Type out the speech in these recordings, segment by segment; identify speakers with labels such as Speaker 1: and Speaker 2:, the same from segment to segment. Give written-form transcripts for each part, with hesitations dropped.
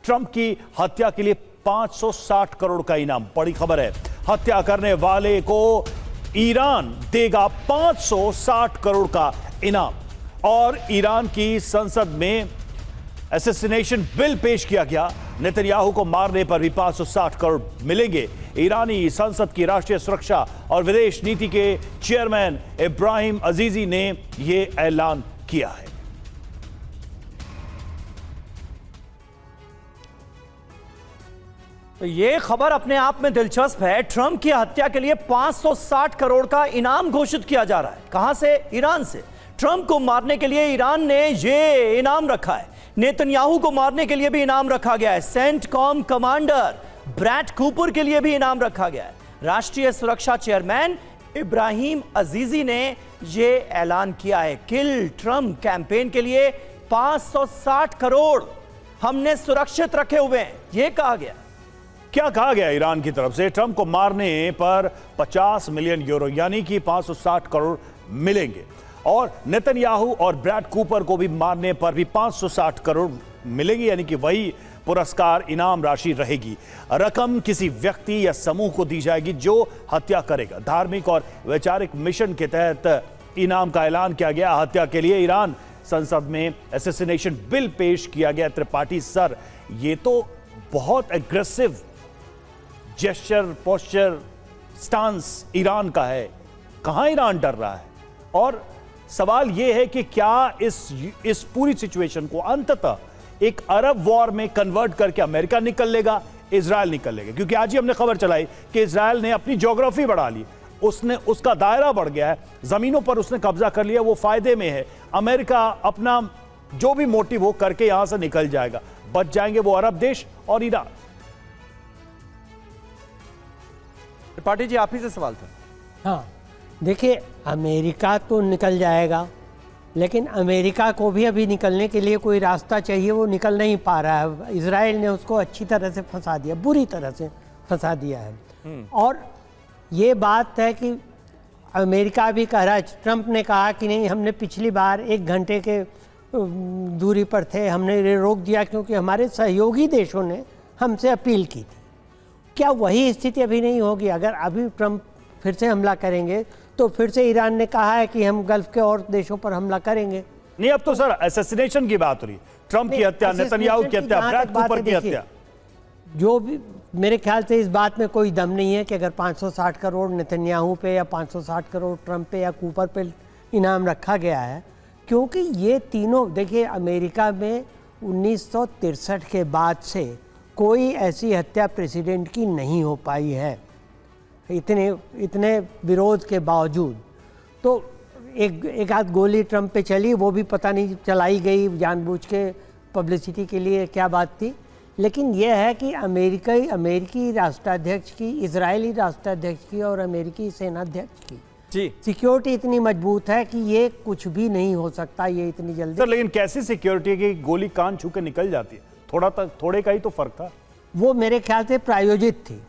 Speaker 1: Trump की हत्या के लिए 560 करोड़ का इनाम। बड़ी खबर है, हत्या करने वाले को ईरान देगा 560 करोड़ का इनाम। और ईरान की संसद में असैसिनेशन बिल पेश किया गया। नेतन्याहू को मारने पर भी 560 करोड़ मिलेंगे। ईरानी संसद की राष्ट्रीय सुरक्षा और विदेश नीति के चेयरमैन इब्राहिम अजीजी ने यह ऐलान किया है।
Speaker 2: तो ये खबर अपने आप में दिलचस्प है। ट्रंप की हत्या के लिए 560 करोड़ का इनाम घोषित किया जा रहा है। कहां से? ईरान से। ट्रंप को मारने के लिए ईरान ने ये इनाम रखा है। नेतन्याहू को मारने के लिए भी इनाम रखा गया है। सेंटकॉम कमांडर ब्रैड कूपर के लिए भी इनाम रखा गया है। राष्ट्रीय सुरक्षा चेयरमैन इब्राहिम अजीजी ने यह ऐलान किया है। किल ट्रंप कैंपेन के लिए 560 करोड़ हमने सुरक्षित रखे हुए हैं, यह कहा गया।
Speaker 1: क्या कहा गया ईरान की तरफ से? ट्रंप को मारने पर 50 मिलियन यूरो यानी कि 560 करोड़ मिलेंगे और नेतन्याहू और ब्रैड कूपर को भी मारने पर भी 560 करोड़ मिलेंगे, यानी कि वही पुरस्कार इनाम राशि रहेगी। रकम किसी व्यक्ति या समूह को दी जाएगी जो हत्या करेगा। धार्मिक और वैचारिक मिशन के तहत इनाम का ऐलान किया गया। हत्या के लिए ईरान संसद में असैसिनेशन बिल पेश किया गया। त्रिपाठी सर, ये तो बहुत aggressive gesture, posture, stance Iran का है। कहां ईरान डर रहा है? और सवाल यह है कि क्या इस पूरी सिचुएशन को अंततः एक अरब वॉर में कन्वर्ट करके अमेरिका निकल लेगा, इजराइल निकल लेगा? क्योंकि आज ही हमने खबर चलाई कि इजराइल ने अपनी ज्योग्राफी बढ़ा ली, उसका दायरा बढ़ गया है, जमीनों पर उसने कब्जा कर लिया, वो फायदे में है। अमेरिका अपना जो भी मोटिव हो करके यहां से निकल जाएगा। बच जाएंगे वो अरब देश और ईरान।
Speaker 2: त्रिपाठी जी, आप ही से सवाल था।
Speaker 3: हाँ, देखिए, अमेरिका तो निकल जाएगा, लेकिन अमेरिका को भी अभी निकलने के लिए कोई रास्ता चाहिए, वो निकल नहीं पा रहा है। इजराइल ने उसको अच्छी तरह से फंसा दिया, बुरी तरह से फंसा दिया है। और ये बात है कि अमेरिका भी कह रहा है, ट्रंप ने कहा कि नहीं, हमने पिछली बार 1 घंटे के दूरी पर थे, हमने रोक दिया क्योंकि हमारे सहयोगी देशों ने हमसे अपील की थी। क्या वही स्थिति अभी नहीं होगी? अगर अभी ट्रंप फिर से हमला करेंगे तो फिर से ईरान ने कहा है कि हम गल्फ के और देशों पर हमला करेंगे।
Speaker 1: नहीं, अब तो सर असैसिनेशन की बात हो रही, ट्रंप की हत्या, नेतन्याहू की हत्या, ब्रैड कूपर की हत्या।
Speaker 3: जो भी, मेरे ख्याल से इस बात में कोई दम नहीं है कि अगर 560 करोड़ नेतन्याहू पे या 560 करोड़ ट्रंप पे या कूपर पे इनाम रखा गया है, क्योंकि ये तीनों, देखिए, अमेरिका में 1963 के बाद से कोई ऐसी हत्या प्रेसिडेंट की नहीं हो पाई है, इतने विरोध के बावजूद। तो एक आध गोली ट्रंप पे चली, वो भी पता नहीं चलाई गई जानबूझ के पब्लिसिटी के लिए, क्या बात थी। लेकिन यह है कि अमेरिकी राष्ट्राध्यक्ष की, इजरायली राष्ट्राध्यक्ष की और अमेरिकी सेनाध्यक्ष की
Speaker 2: जी
Speaker 3: सिक्योरिटी इतनी मजबूत है कि ये कुछ भी नहीं हो सकता ये इतनी जल्दी।
Speaker 1: सर, लेकिन कैसी सिक्योरिटी की गोली कान छू के निकल जाती है? थोड़े का ही तो फर्क था।
Speaker 3: वो मेरे ख्याल से प्रायोजित थी।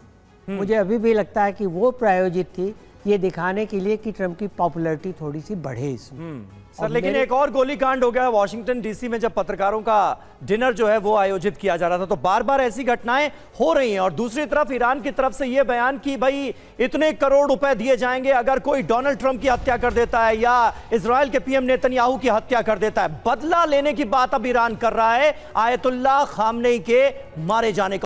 Speaker 3: मुझे अभी भी लगता है कि वो प्रायोजित थी, ये दिखाने के लिए कि ट्रंप की पॉपुलैरिटी थोड़ी सी बढ़े इसमें।
Speaker 2: सर, लेकिन एक और गोलीकांड हो गया वॉशिंगटन डीसी में, जब पत्रकारों का डिनर जो है वो आयोजित किया जा रहा था। तो बार बार ऐसी घटनाएं हो रही हैं। और दूसरी तरफ ईरान की तरफ से यह बयान कि भाई इतने करोड़ रुपए दिए जाएंगे अगर कोई डोनाल्ड ट्रंप की हत्या कर देता है या इजराइल के पीएम नेतन्याहू की हत्या कर देता है। बदला लेने की बात अब ईरान कर रहा है आयतुल्लाह खामनेई के मारे जाने का।